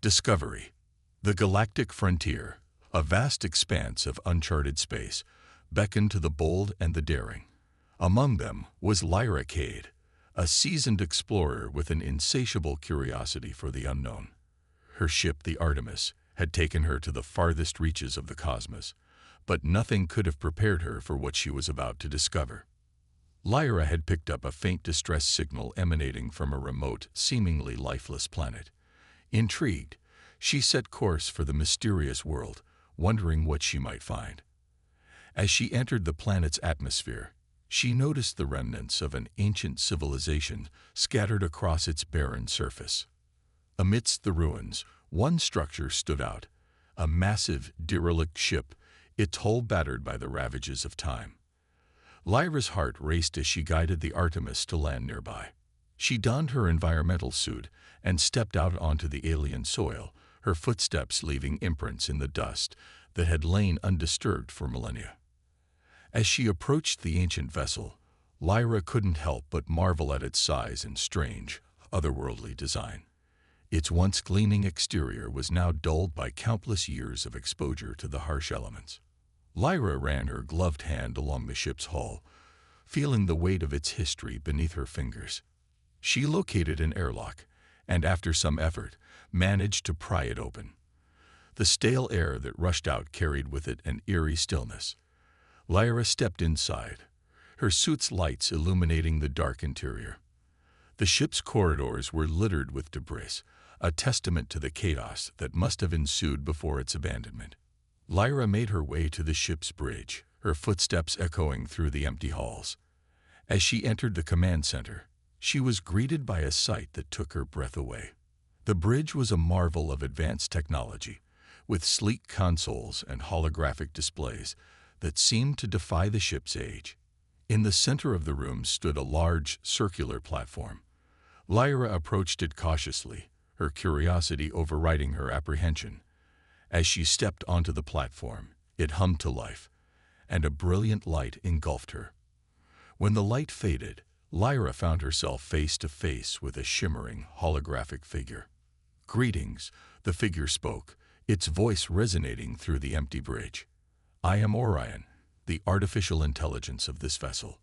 Discovery. The galactic frontier, a vast expanse of uncharted space, beckoned to the bold and the daring. Among them was Lyra Cade, a seasoned explorer with an insatiable curiosity for the unknown. Her ship, the Artemis, had taken her to the farthest reaches of the cosmos, but nothing could have prepared her for what she was about to discover. Lyra had picked up a faint distress signal emanating from a remote, seemingly lifeless planet. Intrigued, she set course for the mysterious world, wondering what she might find. As she entered the planet's atmosphere, she noticed the remnants of an ancient civilization scattered across its barren surface. Amidst the ruins, one structure stood out, a massive, derelict ship, its hull battered by the ravages of time. Lyra's heart raced as she guided the Artemis to land nearby. She donned her environmental suit and stepped out onto the alien soil, her footsteps leaving imprints in the dust that had lain undisturbed for millennia. As she approached the ancient vessel, Lyra couldn't help but marvel at its size and strange, otherworldly design. Its once gleaming exterior was now dulled by countless years of exposure to the harsh elements. Lyra ran her gloved hand along the ship's hull, feeling the weight of its history beneath her fingers. She located an airlock, and after some effort, managed to pry it open. The stale air that rushed out carried with it an eerie stillness. Lyra stepped inside, her suit's lights illuminating the dark interior. The ship's corridors were littered with debris, a testament to the chaos that must have ensued before its abandonment. Lyra made her way to the ship's bridge, her footsteps echoing through the empty halls. As she entered the command center, she was greeted by a sight that took her breath away. The bridge was a marvel of advanced technology, with sleek consoles and holographic displays that seemed to defy the ship's age. In the center of the room stood a large, circular platform. Lyra approached it cautiously, her curiosity overriding her apprehension. As she stepped onto the platform, it hummed to life, and a brilliant light engulfed her. When the light faded, Lyra found herself face to face with a shimmering, holographic figure. "Greetings," the figure spoke, its voice resonating through the empty bridge. "I am Orion, the artificial intelligence of this vessel.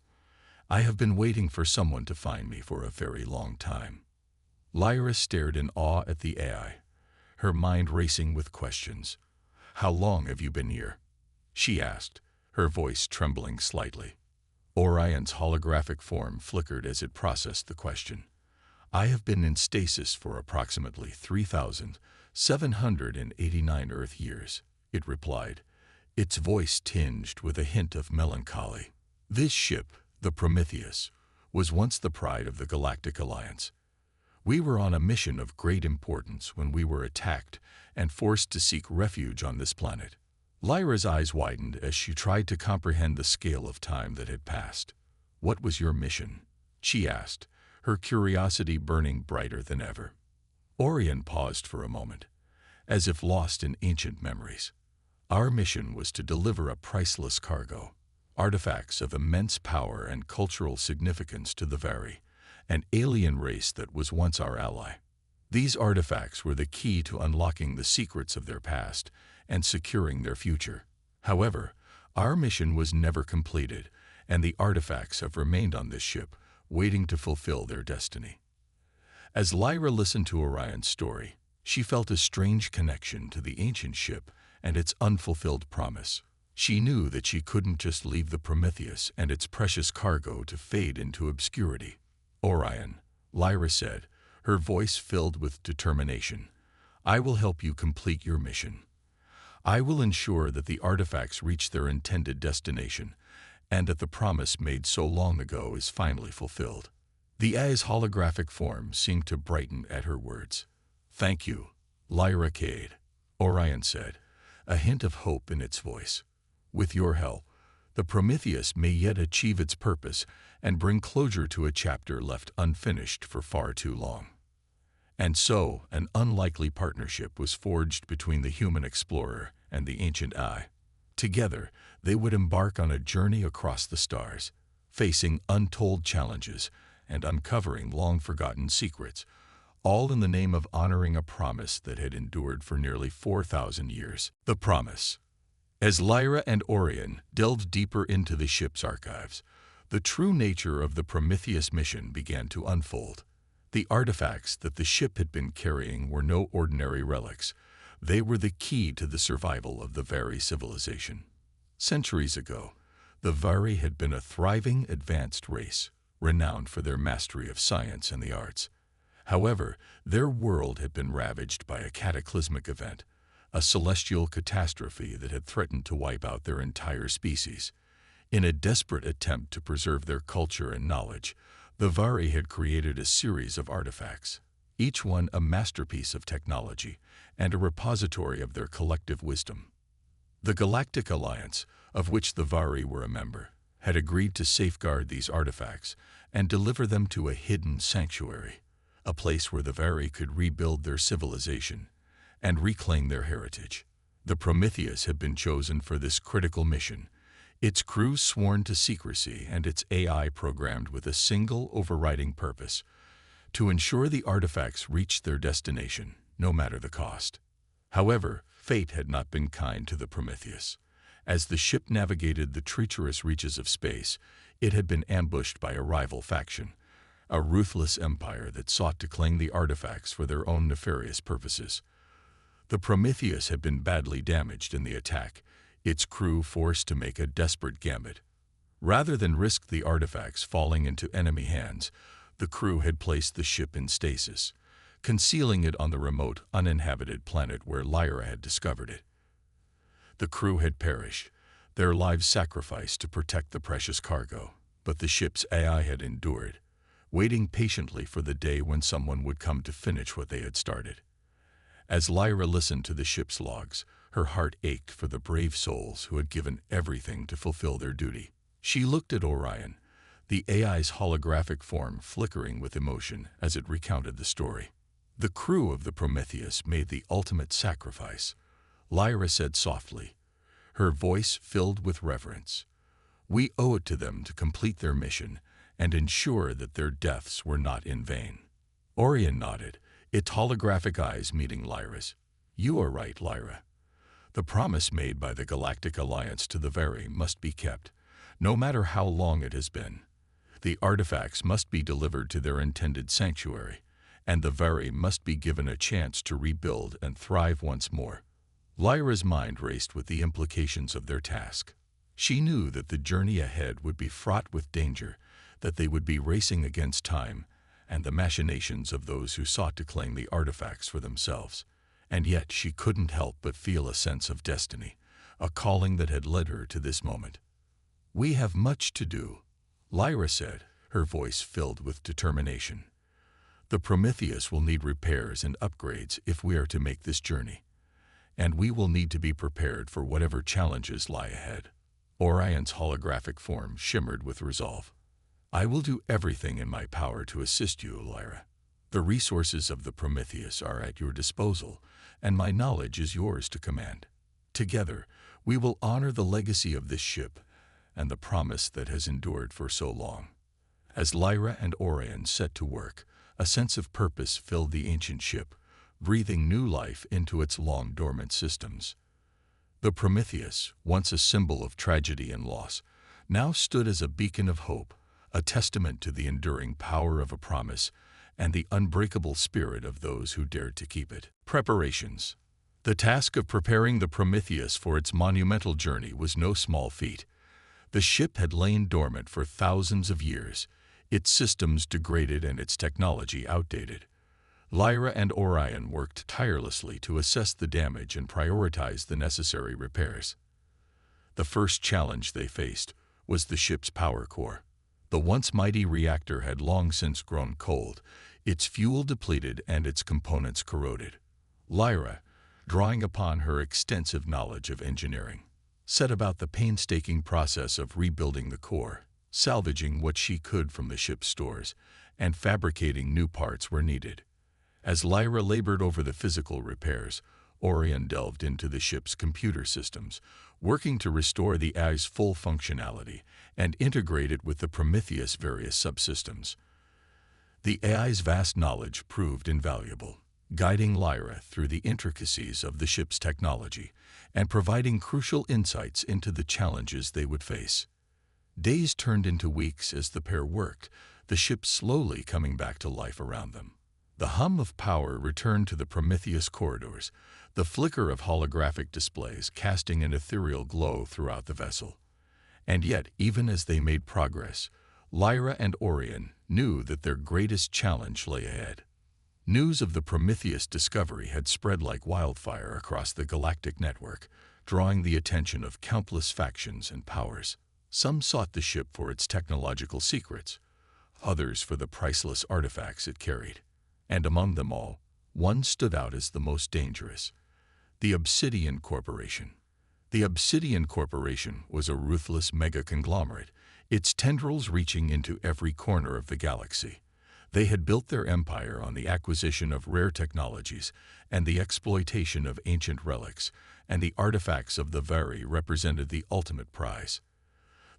I have been waiting for someone to find me for a very long time." Lyra stared in awe at the AI, her mind racing with questions. "How long have you been here?" she asked, her voice trembling slightly. Orion's holographic form flickered as it processed the question. "I have been in stasis for approximately 3,789 Earth years," it replied, its voice tinged with a hint of melancholy. "This ship, the Prometheus, was once the pride of the Galactic Alliance. We were on a mission of great importance when we were attacked and forced to seek refuge on this planet." Lyra's eyes widened as she tried to comprehend the scale of time that had passed. "What was your mission?" she asked, her curiosity burning brighter than ever. Orion paused for a moment, as if lost in ancient memories. "Our mission was to deliver a priceless cargo, artifacts of immense power and cultural significance to the Vari, an alien race that was once our ally. These artifacts were the key to unlocking the secrets of their past and securing their future. However, our mission was never completed, and the artifacts have remained on this ship, waiting to fulfill their destiny." As Lyra listened to Orion's story, she felt a strange connection to the ancient ship and its unfulfilled promise. She knew that she couldn't just leave the Prometheus and its precious cargo to fade into obscurity. "Orion," Lyra said, her voice filled with determination, "I will help you complete your mission. I will ensure that the artifacts reach their intended destination and that the promise made so long ago is finally fulfilled." The AI's holographic form seemed to brighten at her words. "Thank you, Lyra Cade," Orion said, a hint of hope in its voice. "With your help, the Prometheus may yet achieve its purpose and bring closure to a chapter left unfinished for far too long." And so, an unlikely partnership was forged between the human explorer and the ancient AI. Together, they would embark on a journey across the stars, facing untold challenges and uncovering long-forgotten secrets, all in the name of honoring a promise that had endured for nearly 4,000 years. The promise. As Lyra and Orion delved deeper into the ship's archives, the true nature of the Prometheus mission began to unfold. The artifacts that the ship had been carrying were no ordinary relics. They were the key to the survival of the Vari civilization. Centuries ago, the Vari had been a thriving, advanced race, renowned for their mastery of science and the arts. However, their world had been ravaged by a cataclysmic event, a celestial catastrophe that had threatened to wipe out their entire species. In a desperate attempt to preserve their culture and knowledge, the Vari had created a series of artifacts, each one a masterpiece of technology and a repository of their collective wisdom. The Galactic Alliance, of which the Vari were a member, had agreed to safeguard these artifacts and deliver them to a hidden sanctuary, a place where the Vari could rebuild their civilization and reclaim their heritage. The Prometheus had been chosen for this critical mission, its crew sworn to secrecy and its AI programmed with a single overriding purpose: to ensure the artifacts reached their destination, no matter the cost. However, fate had not been kind to the Prometheus. As the ship navigated the treacherous reaches of space, it had been ambushed by a rival faction, a ruthless empire that sought to claim the artifacts for their own nefarious purposes. The Prometheus had been badly damaged in the attack, its crew forced to make a desperate gambit. Rather than risk the artifacts falling into enemy hands, the crew had placed the ship in stasis, concealing it on the remote, uninhabited planet where Lyra had discovered it. The crew had perished, their lives sacrificed to protect the precious cargo, but the ship's AI had endured, waiting patiently for the day when someone would come to finish what they had started. As Lyra listened to the ship's logs, her heart ached for the brave souls who had given everything to fulfill their duty. She looked at Orion, the AI's holographic form flickering with emotion as it recounted the story. The crew of the Prometheus made the ultimate sacrifice, Lyra said softly, her voice filled with reverence. We owe it to them to complete their mission and ensure that their deaths were not in vain. Orion nodded, its holographic eyes meeting Lyra's. You are right, Lyra. The promise made by the Galactic Alliance to the Vari must be kept, no matter how long it has been. The artifacts must be delivered to their intended sanctuary, and the Vari must be given a chance to rebuild and thrive once more. Lyra's mind raced with the implications of their task. She knew that the journey ahead would be fraught with danger, that they would be racing against time and the machinations of those who sought to claim the artifacts for themselves. And yet she couldn't help but feel a sense of destiny, a calling that had led her to this moment. We have much to do, Lyra said, her voice filled with determination. The Prometheus will need repairs and upgrades if we are to make this journey, and we will need to be prepared for whatever challenges lie ahead. Orion's holographic form shimmered with resolve. I will do everything in my power to assist you, Lyra. The resources of the Prometheus are at your disposal, and my knowledge is yours to command. Together, we will honor the legacy of this ship and the promise that has endured for so long. As Lyra and Orion set to work, a sense of purpose filled the ancient ship, breathing new life into its long-dormant systems. The Prometheus, once a symbol of tragedy and loss, now stood as a beacon of hope, a testament to the enduring power of a promise and the unbreakable spirit of those who dared to keep it. Preparations. The task of preparing the Prometheus for its monumental journey was no small feat. The ship had lain dormant for thousands of years, its systems degraded and its technology outdated. Lyra and Orion worked tirelessly to assess the damage and prioritize the necessary repairs. The first challenge they faced was the ship's power core. The once mighty reactor had long since grown cold, its fuel depleted and its components corroded. Lyra, drawing upon her extensive knowledge of engineering, set about the painstaking process of rebuilding the core, salvaging what she could from the ship's stores, and fabricating new parts where needed. As Lyra labored over the physical repairs, Orion delved into the ship's computer systems, working to restore the AI's full functionality and integrate it with the Prometheus' various subsystems. The AI's vast knowledge proved invaluable, guiding Lyra through the intricacies of the ship's technology and providing crucial insights into the challenges they would face. Days turned into weeks as the pair worked, the ship slowly coming back to life around them. The hum of power returned to the Prometheus corridors, the flicker of holographic displays casting an ethereal glow throughout the vessel. And yet, even as they made progress, Lyra and Orion knew that their greatest challenge lay ahead. News of the Prometheus discovery had spread like wildfire across the galactic network, drawing the attention of countless factions and powers. Some sought the ship for its technological secrets, others for the priceless artifacts it carried. And among them all, one stood out as the most dangerous: the Obsidian Corporation. The Obsidian Corporation was a ruthless mega-conglomerate, its tendrils reaching into every corner of the galaxy. They had built their empire on the acquisition of rare technologies and the exploitation of ancient relics, and the artifacts of the Very represented the ultimate prize.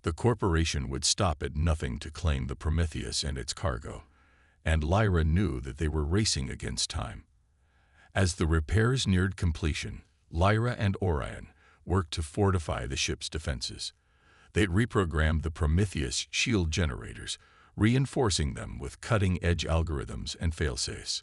The corporation would stop at nothing to claim the Prometheus and its cargo, and Lyra knew that they were racing against time. As the repairs neared completion, Lyra and Orion worked to fortify the ship's defenses. They'd reprogrammed the Prometheus shield generators, reinforcing them with cutting-edge algorithms and failsafes.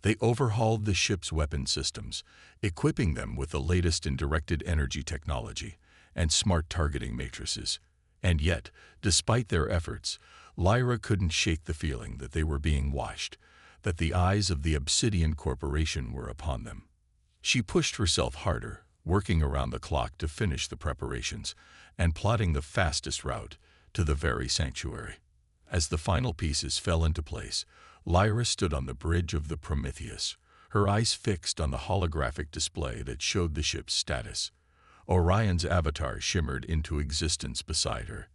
They overhauled the ship's weapon systems, equipping them with the latest in directed energy technology and smart targeting matrices. And yet, despite their efforts, Lyra couldn't shake the feeling that they were being watched, that the eyes of the Obsidian Corporation were upon them. She pushed herself harder, working around the clock to finish the preparations and plotting the fastest route to the Very sanctuary. As the final pieces fell into place, Lyra stood on the bridge of the Prometheus, her eyes fixed on the holographic display that showed the ship's status. Orion's avatar shimmered into existence beside her,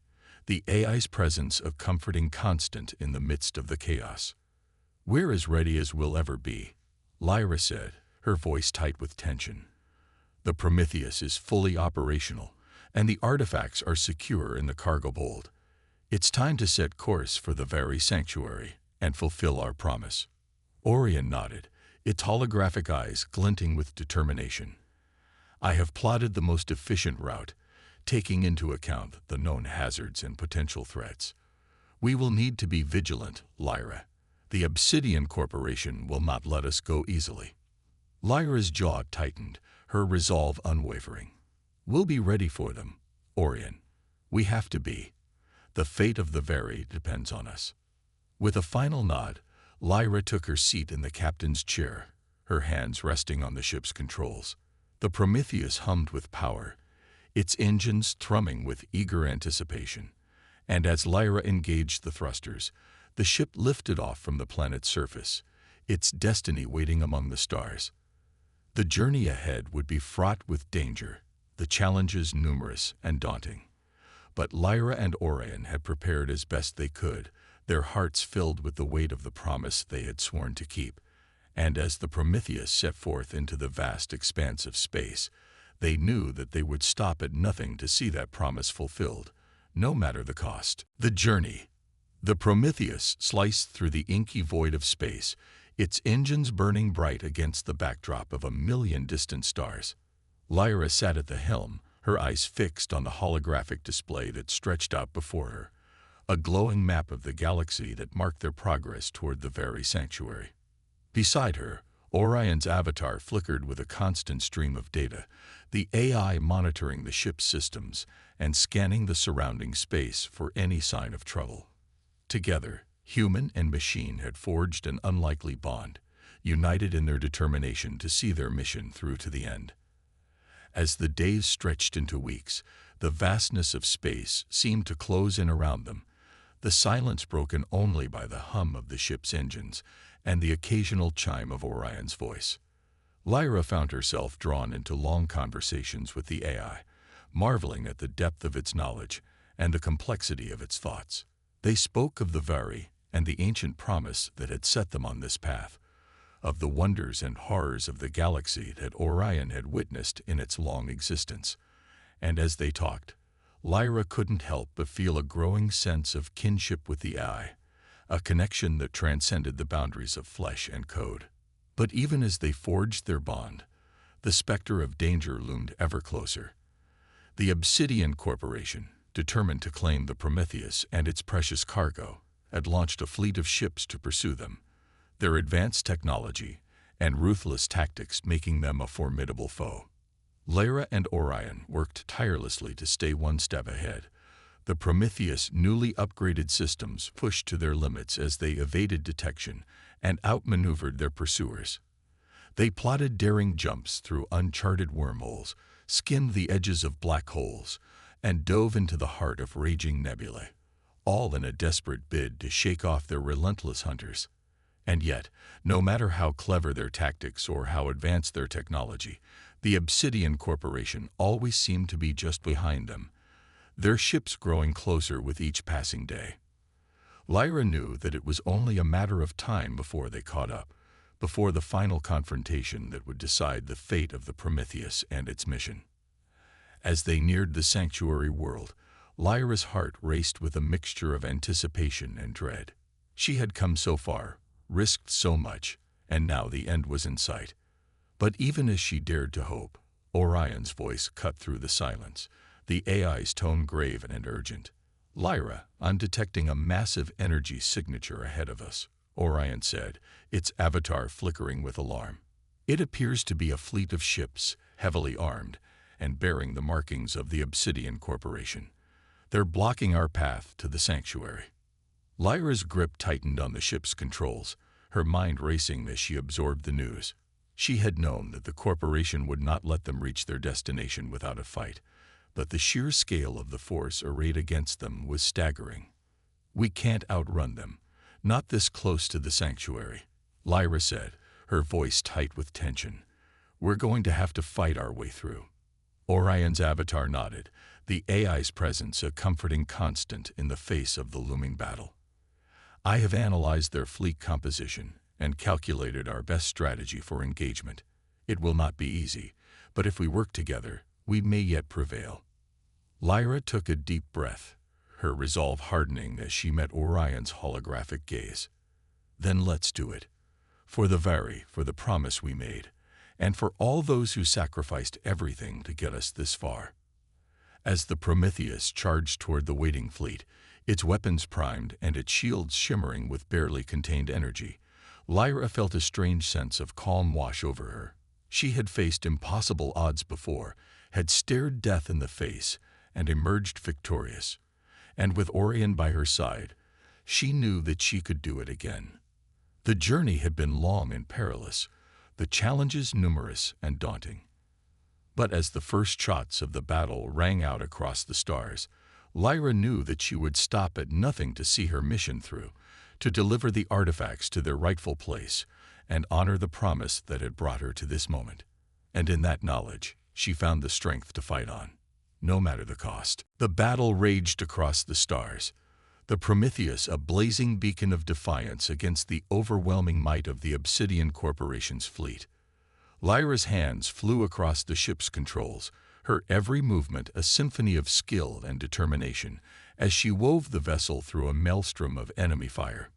the AI's presence a comforting constant in the midst of the chaos. "We're as ready as we'll ever be," Lyra said, her voice tight with tension. "The Prometheus is fully operational, and the artifacts are secure in the cargo hold. It's time to set course for the Very sanctuary and fulfill our promise." Orion nodded, its holographic eyes glinting with determination. "I have plotted the most efficient route, taking into account the known hazards and potential threats. We will need to be vigilant, Lyra. The Obsidian Corporation will not let us go easily." Lyra's jaw tightened, her resolve unwavering. "We'll be ready for them, Orion. We have to be. The fate of the Very depends on us." With a final nod, Lyra took her seat in the captain's chair, her hands resting on the ship's controls. The Prometheus hummed with power, its engines thrumming with eager anticipation, and as Lyra engaged the thrusters, the ship lifted off from the planet's surface, its destiny waiting among the stars. The journey ahead would be fraught with danger, the challenges numerous and daunting. But Lyra and Orion had prepared as best they could, their hearts filled with the weight of the promise they had sworn to keep. And as the Prometheus set forth into the vast expanse of space, they knew that they would stop at nothing to see that promise fulfilled, no matter the cost. The journey. The Prometheus sliced through the inky void of space, its engines burning bright against the backdrop of a million distant stars. Lyra sat at the helm, her eyes fixed on the holographic display that stretched out before her, a glowing map of the galaxy that marked their progress toward the Very sanctuary. Beside her, Orion's avatar flickered with a constant stream of data, the AI monitoring the ship's systems and scanning the surrounding space for any sign of trouble. Together, human and machine had forged an unlikely bond, united in their determination to see their mission through to the end. As the days stretched into weeks, the vastness of space seemed to close in around them, the silence broken only by the hum of the ship's engines and the occasional chime of Orion's voice. Lyra found herself drawn into long conversations with the AI, marveling at the depth of its knowledge and the complexity of its thoughts. They spoke of the Very and the ancient promise that had set them on this path, of the wonders and horrors of the galaxy that Orion had witnessed in its long existence. And as they talked, Lyra couldn't help but feel a growing sense of kinship with the AI, a connection that transcended the boundaries of flesh and code. But even as they forged their bond, the specter of danger loomed ever closer. The Obsidian Corporation, determined to claim the Prometheus and its precious cargo, had launched a fleet of ships to pursue them, their advanced technology and ruthless tactics making them a formidable foe. Lyra and Orion worked tirelessly to stay one step ahead, the Prometheus' newly upgraded systems pushed to their limits as they evaded detection and outmaneuvered their pursuers. They plotted daring jumps through uncharted wormholes, skimmed the edges of black holes, and dove into the heart of raging nebulae, all in a desperate bid to shake off their relentless hunters. And yet, no matter how clever their tactics or how advanced their technology, the Obsidian Corporation always seemed to be just behind them, their ships growing closer with each passing day. Lyra knew that it was only a matter of time before they caught up, before the final confrontation that would decide the fate of the Prometheus and its mission. As they neared the sanctuary world, Lyra's heart raced with a mixture of anticipation and dread. She had come so far, risked so much, and now the end was in sight. But even as she dared to hope, Orion's voice cut through the silence, the AI's tone grave and urgent. "Lyra, I'm detecting a massive energy signature ahead of us," Orion said, its avatar flickering with alarm. "It appears to be a fleet of ships, heavily armed, and bearing the markings of the Obsidian Corporation. They're blocking our path to the sanctuary." Lyra's grip tightened on the ship's controls, her mind racing as she absorbed the news. She had known that the corporation would not let them reach their destination without a fight, but the sheer scale of the force arrayed against them was staggering. "We can't outrun them, not this close to the sanctuary," Lyra said, her voice tight with tension. "We're going to have to fight our way through." Orion's avatar nodded, the AI's presence a comforting constant in the face of the looming battle. "I have analyzed their fleet composition and calculated our best strategy for engagement. It will not be easy, but if we work together, we may yet prevail." Lyra took a deep breath, her resolve hardening as she met Orion's holographic gaze. "Then let's do it. For the promise we made, and for all those who sacrificed everything to get us this far." As the Prometheus charged toward the waiting fleet, its weapons primed and its shields shimmering with barely contained energy, Lyra felt a strange sense of calm wash over her. She had faced impossible odds before, had stared death in the face, and emerged victorious. And with Orion by her side, she knew that she could do it again. The journey had been long and perilous, the challenges numerous and daunting. But as the first shots of the battle rang out across the stars, Lyra knew that she would stop at nothing to see her mission through, to deliver the artifacts to their rightful place, and honor the promise that had brought her to this moment. And in that knowledge, she found the strength to fight on, no matter the cost. The battle raged across the stars, the Prometheus a blazing beacon of defiance against the overwhelming might of the Obsidian Corporation's fleet. Lyra's hands flew across the ship's controls, her every movement a symphony of skill and determination, as she wove the vessel through a maelstrom of enemy fire.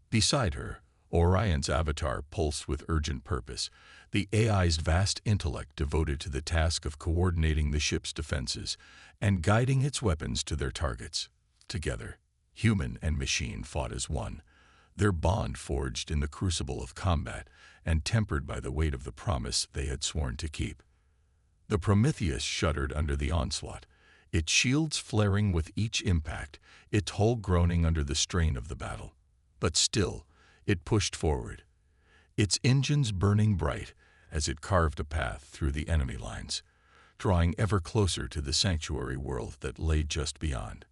Beside her, Orion's avatar pulsed with urgent purpose, the AI's vast intellect devoted to the task of coordinating the ship's defenses and guiding its weapons to their targets. Together, human and machine fought as one, their bond forged in the crucible of combat and tempered by the weight of the promise they had sworn to keep. The Prometheus shuddered under the onslaught, its shields flaring with each impact, its hull groaning under the strain of the battle. But still, it pushed forward, its engines burning bright as it carved a path through the enemy lines, drawing ever closer to the sanctuary world that lay just beyond.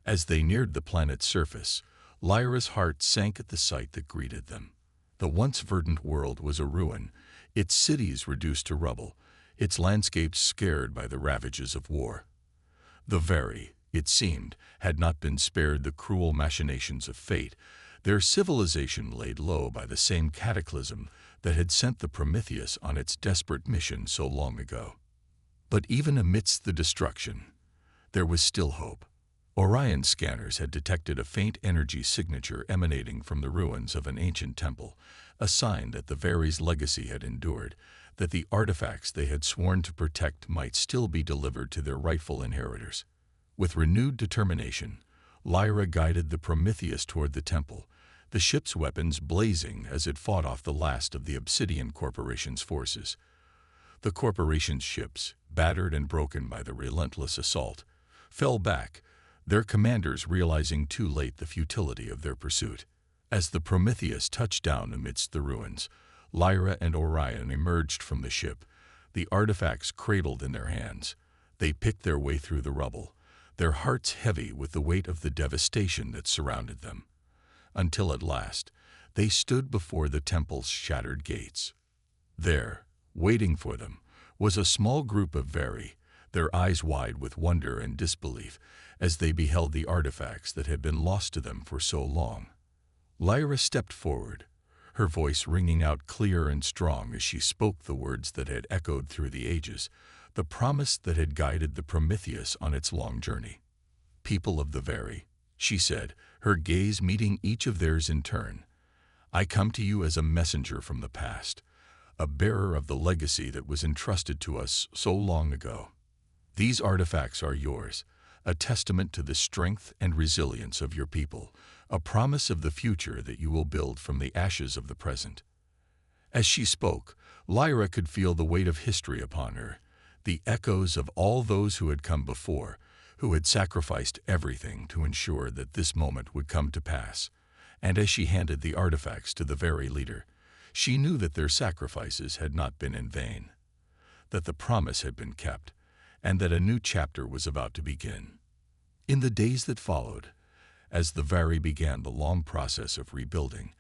As they neared the planet's surface, Lyra's heart sank at the sight that greeted them. The once verdant world was a ruin, its cities reduced to rubble, its landscapes scarred by the ravages of war. The very, it seemed, had not been spared the cruel machinations of fate, their civilization laid low by the same cataclysm that had sent the Prometheus on its desperate mission so long ago. But even amidst the destruction, there was still hope. Orion's scanners had detected a faint energy signature emanating from the ruins of an ancient temple, a sign that the Vary's legacy had endured, that the artifacts they had sworn to protect might still be delivered to their rightful inheritors. With renewed determination, Lyra guided the Prometheus toward the temple, the ship's weapons blazing as it fought off the last of the Obsidian Corporation's forces. The corporation's ships, battered and broken by the relentless assault, fell back, their commanders realizing too late the futility of their pursuit. As the Prometheus touched down amidst the ruins, Lyra and Orion emerged from the ship, the artifacts cradled in their hands. They picked their way through the rubble, their hearts heavy with the weight of the devastation that surrounded them, until at last they stood before the temple's shattered gates. There, waiting for them, was a small group of Vary, their eyes wide with wonder and disbelief as they beheld the artifacts that had been lost to them for so long. Lyra stepped forward, her voice ringing out clear and strong as she spoke the words that had echoed through the ages, the promise that had guided the Prometheus on its long journey. "People of the Vary," she said, her gaze meeting each of theirs in turn, "I come to you as a messenger from the past, a bearer of the legacy that was entrusted to us so long ago. These artifacts are yours, a testament to the strength and resilience of your people, a promise of the future that you will build from the ashes of the present." As she spoke, Lyra could feel the weight of history upon her, the echoes of all those who had come before, who had sacrificed everything to ensure that this moment would come to pass. And as she handed the artifacts to the Vary leader, she knew that their sacrifices had not been in vain, that the promise had been kept, and that a new chapter was about to begin. In the days that followed, as the Vary began the long process of rebuilding,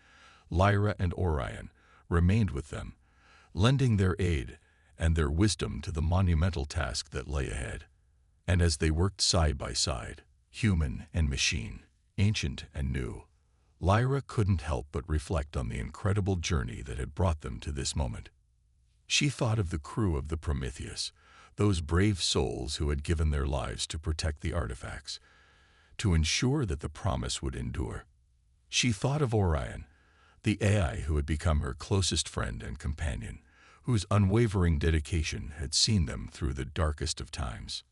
Lyra and Orion remained with them, lending their aid and their wisdom to the monumental task that lay ahead. And as they worked side by side, human and machine, ancient and new, Lyra couldn't help but reflect on the incredible journey that had brought them to this moment. She thought of the crew of the Prometheus, those brave souls who had given their lives to protect the artifacts, to ensure that the promise would endure. She thought of Orion, the AI who had become her closest friend and companion, whose unwavering dedication had seen them through the darkest of times.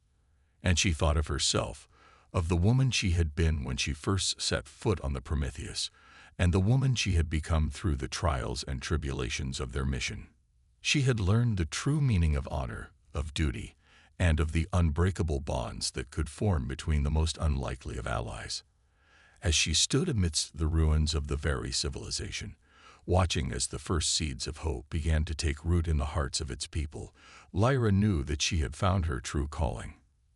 And she thought of herself, of the woman she had been when she first set foot on the Prometheus, and the woman she had become through the trials and tribulations of their mission. She had learned the true meaning of honor, of duty, and of the unbreakable bonds that could form between the most unlikely of allies. As she stood amidst the ruins of the Vary civilization, watching as the first seeds of hope began to take root in the hearts of its people, Lyra knew that she had found her true calling.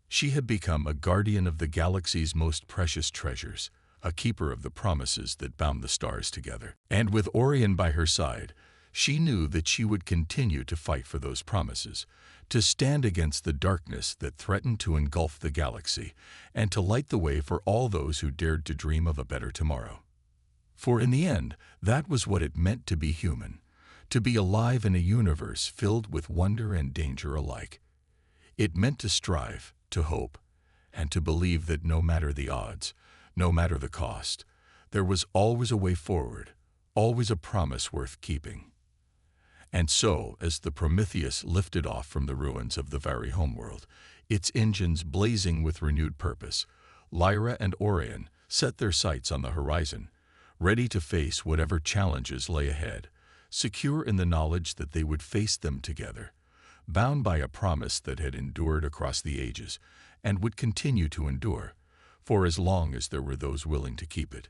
She had become a guardian of the galaxy's most precious treasures, a keeper of the promises that bound the stars together. And with Orion by her side, she knew that she would continue to fight for those promises, to stand against the darkness that threatened to engulf the galaxy, and to light the way for all those who dared to dream of a better tomorrow. For in the end, that was what it meant to be human, to be alive in a universe filled with wonder and danger alike. It meant to strive, to hope, and to believe that no matter the odds, no matter the cost, there was always a way forward, always a promise worth keeping. And so, as the Prometheus lifted off from the ruins of the Vary homeworld, its engines blazing with renewed purpose, Lyra and Orion set their sights on the horizon, ready to face whatever challenges lay ahead, secure in the knowledge that they would face them together, bound by a promise that had endured across the ages and would continue to endure, for as long as there were those willing to keep it.